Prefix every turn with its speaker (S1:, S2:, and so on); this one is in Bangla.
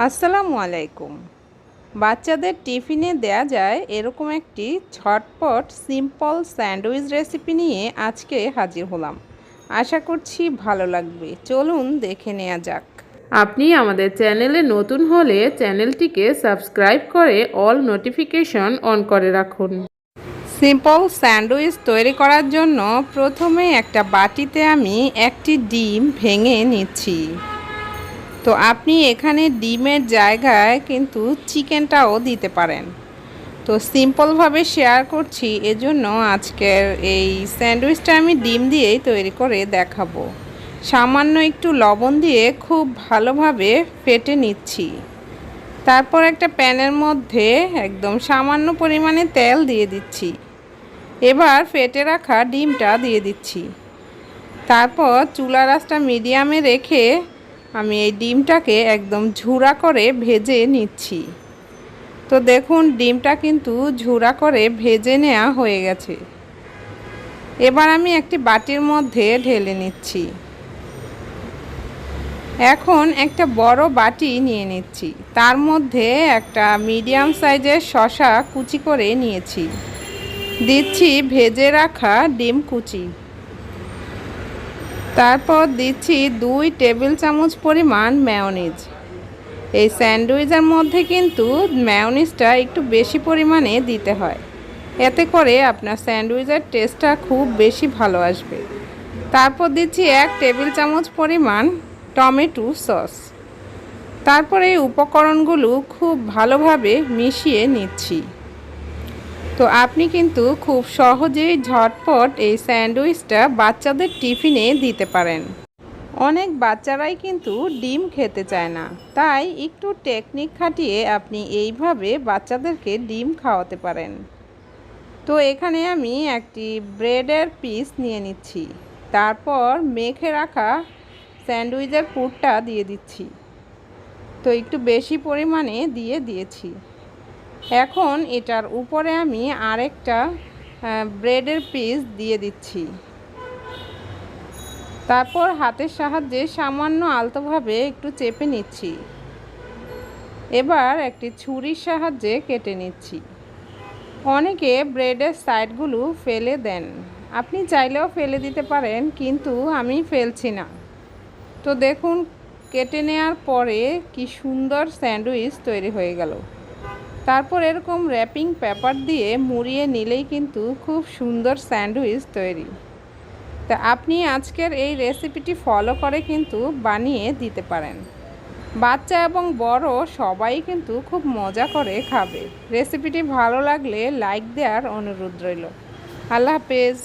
S1: আসসালামু আলাইকুম। বাচ্চাদের টিফিনে দেয়া যায় এরকম একটি ঝটপট সিম্পল স্যান্ডউইচ রেসিপি নিয়ে আজকে হাজির হলাম। আশা করছি ভালো লাগবে। চলুন দেখে নেওয়া যাক।
S2: আপনি আমাদের চ্যানেলে নতুন হলে চ্যানেলটিকে সাবস্ক্রাইব করে অল নোটিফিকেশন অন করে রাখুন।
S1: সিম্পল স্যান্ডউইচ তৈরি করার জন্য প্রথমে একটা বাটিতে আমি একটি ডিম ভেঙে নিচ্ছি। তো আপনি এখানে ডিমের জায়গায় কিন্তু চিকেনটাও দিতে পারেন। তো সিম্পলভাবে শেয়ার করছি, এজন্য আজকের এই স্যান্ডউইচটা আমি ডিম দিয়েই তৈরি করে দেখাবো। সামান্য একটু লবণ দিয়ে খুব ভালোভাবে ফেটে নিচ্ছি। তারপর একটা প্যানের মধ্যে একদম সামান্য পরিমাণে তেল দিয়ে দিচ্ছি। এবার ফেটে রাখা ডিমটা দিয়ে দিচ্ছি। তারপর চুলার আঁচটা মিডিয়ামে রেখে আমি এই ডিমটাকে একদম ঝুরা করে ভেজে নিচ্ছি। তো দেখুন ডিমটা কিন্তু ঝুরা করে ভেজে নেওয়া হয়ে গেছে। এবার আমি একটি বাটির মধ্যে ঢেলে নিচ্ছি। এখন একটা বড় বাটি নিয়ে নিচ্ছি। তার মধ্যে একটা মিডিয়াম সাইজের শসা কুচি করে নিয়েছি। দিচ্ছি ভেজে রাখা ডিম কুচি। তারপর দিচ্ছি 2 টেবিল চামচ পরিমাণ মেয়োনিজ। এই স্যান্ডউইচের মধ্যে কিন্তু মেয়োনিজটা একটু বেশি পরিমাণে দিতে হয়, এতে করে আপনার স্যান্ডউইচের টেস্টটা খুব বেশি ভালো আসবে। তারপর দিচ্ছি 1 টেবিল চামচ পরিমাণ টমেটো সস। তারপরে এই উপকরণগুলো খুব ভালোভাবে মিশিয়ে নিচ্ছি। তো আপনি কিন্তু খুব সহজেই ঝটপট এই স্যান্ডউইচটা বাচ্চাদের টিফিনে দিতে পারেন। অনেক বাচ্চারাই কিন্তু ডিম খেতে চায় না, তাই একটু টেকনিক খাটিয়ে আপনি এইভাবে বাচ্চাদেরকে ডিম খাওয়াতে পারেন। তো এখানে আমি একটি ব্রেডের পিস নিয়ে নিচ্ছি। তারপর মেখে রাখা স্যান্ডউইচের পুরটা দিয়ে দিচ্ছি। তো একটু বেশি পরিমাণে দিয়েছি। এখন এটার উপরে আমি আরেকটা ব্রেডের পিস দিয়ে দিচ্ছি। তারপর হাতের সাহায্যে সামান্য আলতোভাবে একটু চেপে নিচ্ছি। এবার একটি ছুরির সাহায্যে কেটে নিচ্ছি। অনেকে ব্রেডের সাইডগুলো ফেলে দেন, আপনি চাইলেও ফেলে দিতে পারেন, কিন্তু আমি ফেলছি না। তো দেখুন কেটে নেওয়ার পরে কি সুন্দর স্যান্ডউইচ তৈরি হয়ে গেল। তারপর এরকম র্যাপিং পেপার দিয়ে মুড়িয়ে নিলেই কিন্তু খুব সুন্দর স্যান্ডউইচ তৈরি। তা আপনি আজকের এই রেসিপিটি ফলো করে কিন্তু বানিয়ে দিতে পারেন। বাচ্চা এবং বড় সবাই কিন্তু খুব মজা করে খাবে। রেসিপিটি ভালো লাগলে লাইক দেওয়ার অনুরোধ রইল। আল্লাহ হাফেজ।